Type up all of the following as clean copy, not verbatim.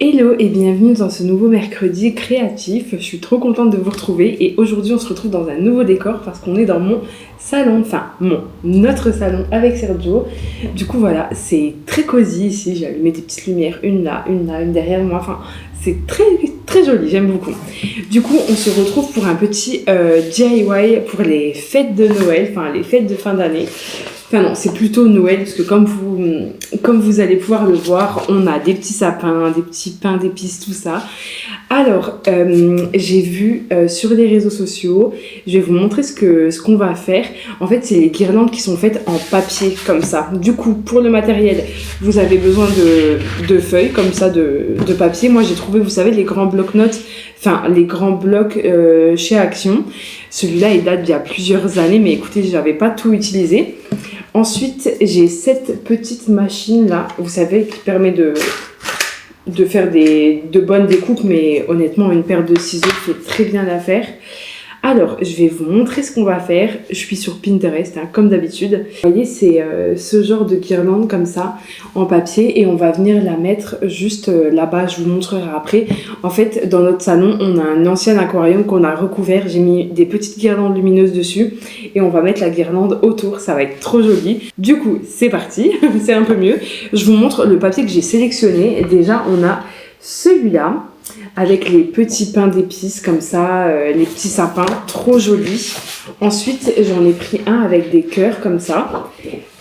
Hello et bienvenue dans ce nouveau mercredi créatif. Je suis trop contente de vous retrouver et aujourd'hui on se retrouve dans un nouveau décor parce qu'on est dans mon salon, notre salon avec Sergio. Du coup voilà, c'est très cosy ici, j'ai allumé des petites lumières, une là, une derrière moi, c'est très joli, j'aime beaucoup. Du coup on se retrouve pour un petit DIY pour les fêtes de Noël, les fêtes de fin d'année. Enfin non, c'est plutôt Noël, parce que comme vous allez pouvoir le voir, on a des petits sapins, des petits pains d'épices, tout ça. Alors, j'ai vu sur les réseaux sociaux, je vais vous montrer ce qu'on va faire. En fait, c'est les guirlandes qui sont faites en papier, comme ça. Du coup, pour le matériel, vous avez besoin de feuilles, comme ça, de papier. Moi, j'ai trouvé, vous savez, les grands blocs-notes, les grands blocs chez Action. Celui-là, il date d'il y a plusieurs années, mais écoutez, je n'avais pas tout utilisé. Ensuite, j'ai cette petite machine-là, vous savez, qui permet de faire de bonnes découpes, mais honnêtement, une paire de ciseaux fait très bien l'affaire. Alors, je vais vous montrer ce qu'on va faire. Je suis sur Pinterest, comme d'habitude. Vous voyez, c'est ce genre de guirlande comme ça, en papier, et on va venir la mettre juste là-bas. Je vous montrerai après. En fait, dans notre salon, on a un ancien aquarium qu'on a recouvert. J'ai mis des petites guirlandes lumineuses dessus, et on va mettre la guirlande autour. Ça va être trop joli. Du coup, c'est parti. C'est un peu mieux. Je vous montre le papier que j'ai sélectionné. Déjà, on a celui-là, avec les petits pains d'épices comme ça, les petits sapins, trop jolis. Ensuite, j'en ai pris un avec des cœurs comme ça.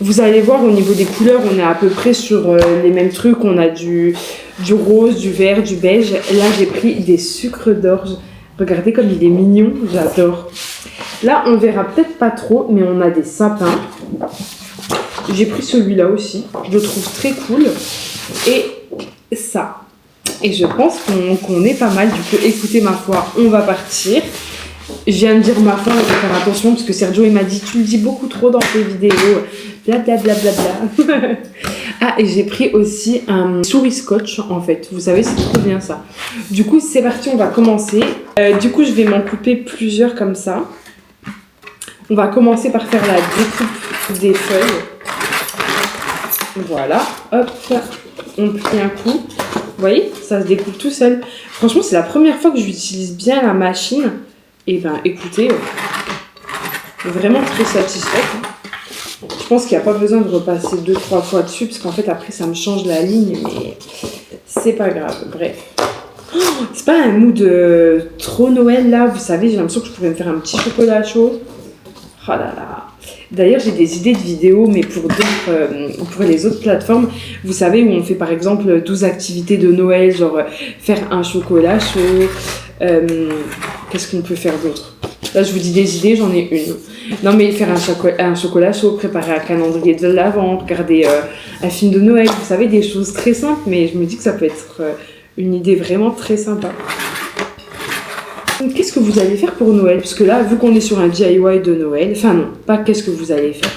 Vous allez voir au niveau des couleurs, on est à peu près sur les mêmes trucs. On a du rose, du vert, du beige. Là, j'ai pris des sucres d'orge. Regardez comme il est mignon, j'adore. Là, on verra peut-être pas trop, mais on a des sapins. J'ai pris celui-là aussi, je le trouve très cool. Et ça. Et je pense qu'on est pas mal. Du coup, écoutez, ma foi, on va partir. Je viens de dire ma foi, il faut faire attention parce que Sergio il m'a dit tu le dis beaucoup trop dans tes vidéos. Blablabla. Ah, et j'ai pris aussi un souris scotch en fait. Vous savez, c'est trop bien ça. Du coup, c'est parti, on va commencer. Du coup, je vais m'en couper plusieurs comme ça. On va commencer par faire la découpe des feuilles. Voilà, hop, on plie un coup. Vous voyez, ça se découpe tout seul. Franchement, c'est la première fois que j'utilise bien la machine. Et écoutez, vraiment très satisfaite. Je pense qu'il n'y a pas besoin de repasser 2-3 fois dessus, parce qu'en fait, après, ça me change la ligne, mais c'est pas grave. Bref. Oh, c'est pas un mood trop Noël, là. Vous savez, j'ai l'impression que je pourrais me faire un petit chocolat chaud. Oh là là. D'ailleurs, j'ai des idées de vidéos, mais pour les autres plateformes, vous savez, où on fait par exemple 12 activités de Noël, genre faire un chocolat chaud. Qu'est-ce qu'on peut faire d'autre? Là, je vous dis des idées, j'en ai une. Non, mais faire un chocolat chaud, préparer un calendrier de l'Avent, regarder un film de Noël, vous savez, des choses très simples, mais je me dis que ça peut être une idée vraiment très sympa. Qu'est-ce que vous allez faire pour Noël? Parce que là, vu qu'on est sur un DIY de Noël, pas qu'est-ce que vous allez faire.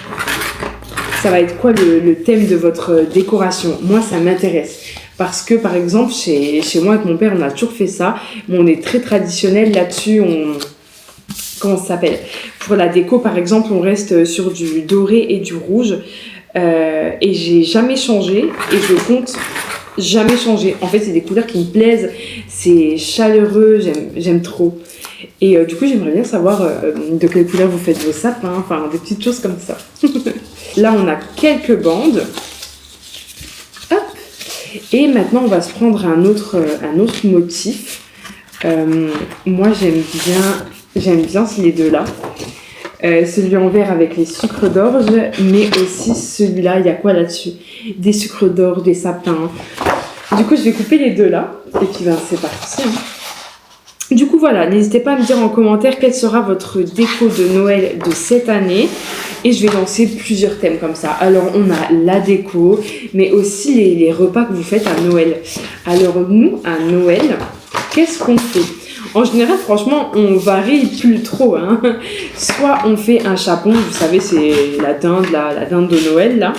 Ça va être quoi le thème de votre décoration? Moi, ça m'intéresse. Parce que, par exemple, chez moi, avec mon père, on a toujours fait ça. Mais on est très traditionnel là-dessus. Comment ça s'appelle? Pour la déco, par exemple, on reste sur du doré et du rouge. Et j'ai jamais changé. Et je compte jamais changer. En fait, c'est des couleurs qui me plaisent. C'est chaleureux. J'aime trop. Et du coup, j'aimerais bien savoir de quelle couleur vous faites vos sapins. Des petites choses comme ça. Là, on a quelques bandes. Hop. Et maintenant, on va se prendre un autre motif. Moi, j'aime bien ces deux-là. Celui en vert avec les sucres d'orge, mais aussi celui-là, il y a quoi là-dessus? Des sucres d'orge, des sapins. Du coup, je vais couper les deux là. Et puis, c'est parti. Du coup, voilà, n'hésitez pas à me dire en commentaire quel sera votre déco de Noël de cette année. Et je vais lancer plusieurs thèmes comme ça. Alors, on a la déco, mais aussi les repas que vous faites à Noël. Alors, nous, à Noël, qu'est-ce qu'on fait? En général, franchement, on varie plus trop. Soit on fait un chapon, vous savez, c'est la dinde de Noël, là.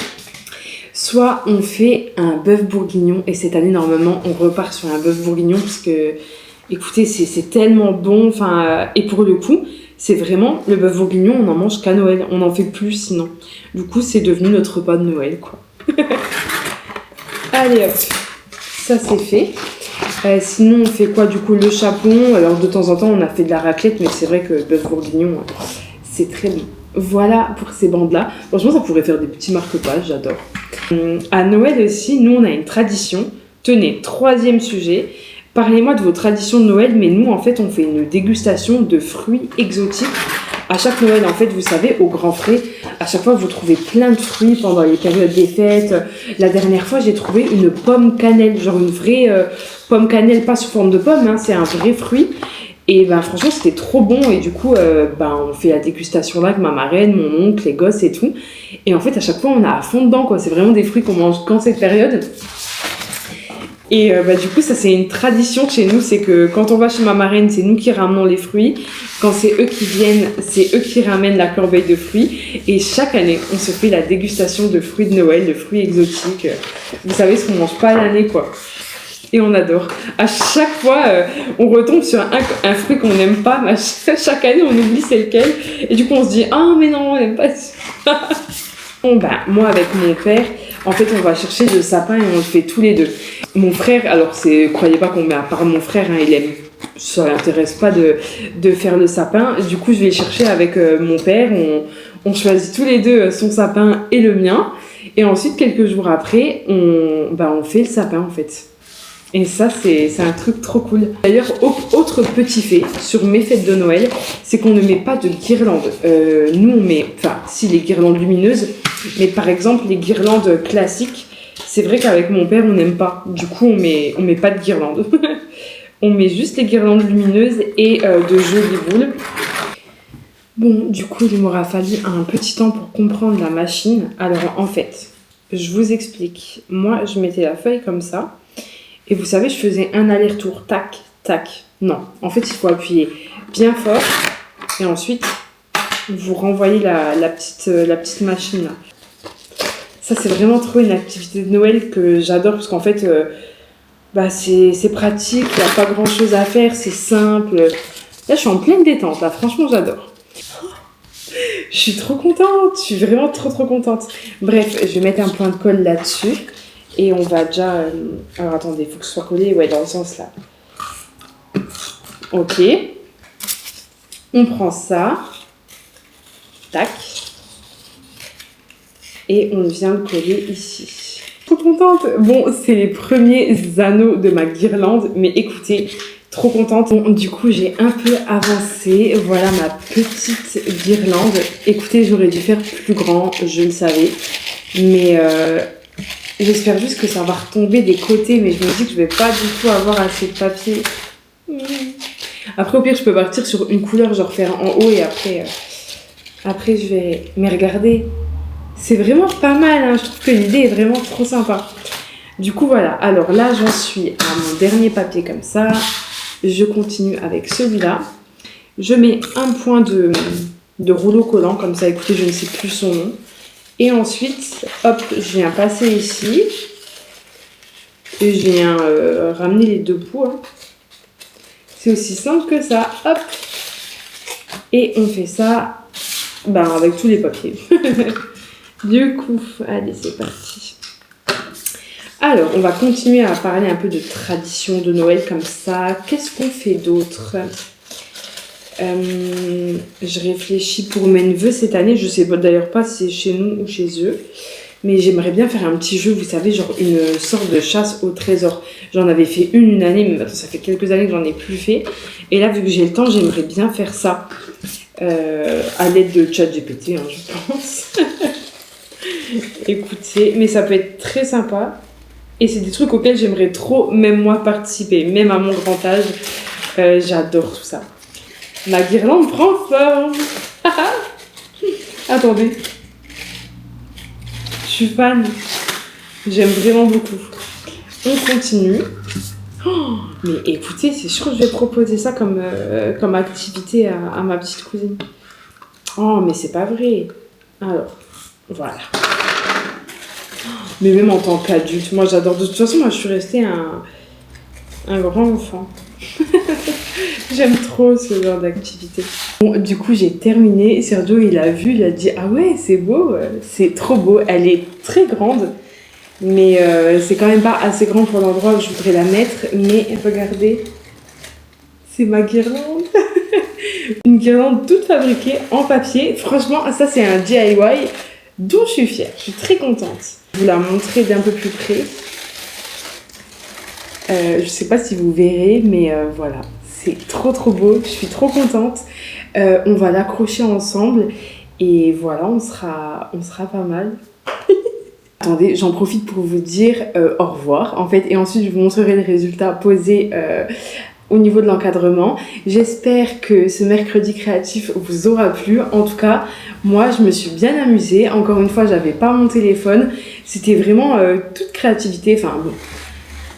Soit on fait un bœuf bourguignon. Et cette année, normalement, on repart sur un bœuf bourguignon parce que, écoutez, c'est tellement bon. Et pour le coup, c'est vraiment le bœuf bourguignon, on n'en mange qu'à Noël. On n'en fait plus sinon. Du coup, c'est devenu notre repas de Noël, quoi. Allez hop, ça c'est fait. Sinon on fait quoi du coup? Le chapon. Alors de temps en temps on a fait de la raclette, mais c'est vrai que bœuf bourguignon c'est très bon. Voilà pour ces bandes là. Franchement ça pourrait faire des petits marque-pages, j'adore. À Noël aussi, nous on a une tradition. Tenez, troisième sujet. Parlez-moi de vos traditions de Noël, mais nous en fait on fait une dégustation de fruits exotiques. À chaque Noël, en fait, vous savez, au Grand Frais, à chaque fois, vous trouvez plein de fruits pendant les périodes des fêtes. La dernière fois, j'ai trouvé une pomme cannelle, genre une vraie pomme cannelle, pas sous forme de pomme, hein, c'est un vrai fruit. Et ben, franchement, c'était trop bon. Et du coup, on fait la dégustation là avec ma marraine, mon oncle, les gosses et tout. Et en fait, à chaque fois, on a à fond dedans, quoi. C'est vraiment des fruits qu'on mange quand cette période. Et du coup, ça c'est une tradition chez nous, c'est que quand on va chez ma marraine, c'est nous qui ramenons les fruits. Quand c'est eux qui viennent, c'est eux qui ramènent la corbeille de fruits. Et chaque année, on se fait la dégustation de fruits de Noël, de fruits exotiques. Vous savez, ce qu'on mange pas à l'année, quoi. Et on adore. À chaque fois, on retombe sur un fruit qu'on n'aime pas. Mais chaque année, on oublie c'est lequel. Et du coup, on se dit « Ah, mais non, on n'aime pas ça. » Bon, moi, avec mon père, en fait, on va chercher le sapin et on le fait tous les deux. Mon frère, alors croyez pas qu'on met à part mon frère, hein, il aime, ça l'intéresse pas de faire le sapin. Du coup, je vais chercher avec mon père, on choisit tous les deux son sapin et le mien. Et ensuite, quelques jours après, on fait le sapin en fait. Et ça, c'est un truc trop cool. D'ailleurs, autre petit fait sur mes fêtes de Noël, c'est qu'on ne met pas de guirlandes. Nous, on met, si les guirlandes lumineuses, mais par exemple, les guirlandes classiques, c'est vrai qu'avec mon père, on n'aime pas. Du coup, on met pas de guirlandes. On met juste les guirlandes lumineuses et de jolies boules. Bon, du coup, il m'aura fallu un petit temps pour comprendre la machine. Alors, en fait, je vous explique. Moi, je mettais la feuille comme ça. Et vous savez, je faisais un aller-retour. Tac, tac. Non, en fait, il faut appuyer bien fort. Et ensuite, vous renvoyez la petite machine là. Ça, c'est vraiment trop une activité de Noël que j'adore parce qu'en fait, c'est pratique, il n'y a pas grand chose à faire, c'est simple. Là, je suis en pleine détente, là, franchement, j'adore. Je suis trop contente, je suis vraiment trop contente. Bref, je vais mettre un point de colle là-dessus et on va déjà. Alors attendez, il faut que ce soit collé, ouais, dans le sens là. Ok. On prend ça. Tac. Et on vient le coller ici. Trop contente. Bon, c'est les premiers anneaux de ma guirlande, mais écoutez, trop contente. Bon, du coup, j'ai un peu avancé. Voilà ma petite guirlande. Écoutez, j'aurais dû faire plus grand, je le savais. Mais j'espère juste que ça va retomber des côtés, mais je me dis que je vais pas du tout avoir assez de papier. Après, au pire, je peux partir sur une couleur, genre faire en haut et après je verrai. Mais regardez. C'est vraiment pas mal, hein. Je trouve que l'idée est vraiment trop sympa. Du coup, voilà. Alors là, j'en suis à mon dernier papier comme ça. Je continue avec celui-là. Je mets un point de rouleau collant, comme ça. Écoutez, je ne sais plus son nom. Et ensuite, hop, je viens passer ici. Et je viens ramener les deux bouts. Hein. C'est aussi simple que ça. Hop. Et on fait ça avec tous les papiers. Du coup, allez, c'est parti. Alors, on va continuer à parler un peu de tradition de Noël comme ça. Qu'est-ce qu'on fait d'autre? Je réfléchis pour mes neveux cette année. Je sais d'ailleurs pas si c'est chez nous ou chez eux. Mais j'aimerais bien faire un petit jeu, vous savez, genre une sorte de chasse au trésor. J'en avais fait une année, mais maintenant ça fait quelques années que j'en ai plus fait. Et là, vu que j'ai le temps, j'aimerais bien faire ça. À l'aide de ChatGPT, hein, je pense. Écoutez, mais ça peut être très sympa. Et c'est des trucs auxquels j'aimerais trop, même moi, participer. Même à mon grand âge. J'adore tout ça. Ma guirlande prend forme. Attendez. Je suis fan. J'aime vraiment beaucoup. On continue. Oh, mais écoutez, c'est sûr que je vais proposer ça comme activité à ma petite cousine. Oh, mais c'est pas vrai. Alors, voilà. Mais même en tant qu'adulte, moi j'adore. De toute façon, moi je suis restée un grand enfant. J'aime trop ce genre d'activité. Bon, du coup, j'ai terminé. Sergio, il a vu, il a dit « Ah ouais, c'est beau, c'est trop beau. » Elle est très grande. Mais c'est quand même pas assez grand pour l'endroit où je voudrais la mettre. Mais regardez, c'est ma guirlande. Une guirlande toute fabriquée en papier. Franchement, ça c'est un DIY dont je suis fière. Je suis très contente. Je vais vous la montrer d'un peu plus près. Je sais pas si vous verrez, mais voilà. C'est trop beau. Je suis trop contente. On va l'accrocher ensemble. Et voilà, on sera pas mal. Attendez, j'en profite pour vous dire au revoir, en fait, et ensuite je vous montrerai le résultat posé au niveau de l'encadrement. J'espère que ce mercredi créatif vous aura plu. En tout cas, moi, je me suis bien amusée. Encore une fois, j'avais pas mon téléphone. C'était vraiment toute créativité. Enfin, bon,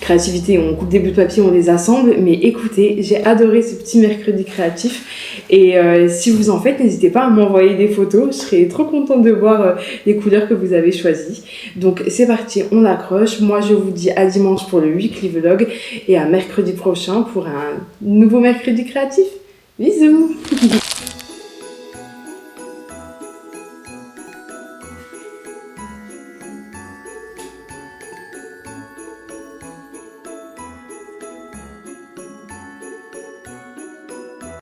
créativité, on coupe des bouts de papier, on les assemble. Mais écoutez, j'ai adoré ce petit mercredi créatif. Et si vous en faites, n'hésitez pas à m'envoyer des photos. Je serais trop contente de voir les couleurs que vous avez choisies. Donc c'est parti, on accroche. Moi, je vous dis à dimanche pour le weekly vlog et à mercredi prochain pour un nouveau mercredi créatif. Bisous!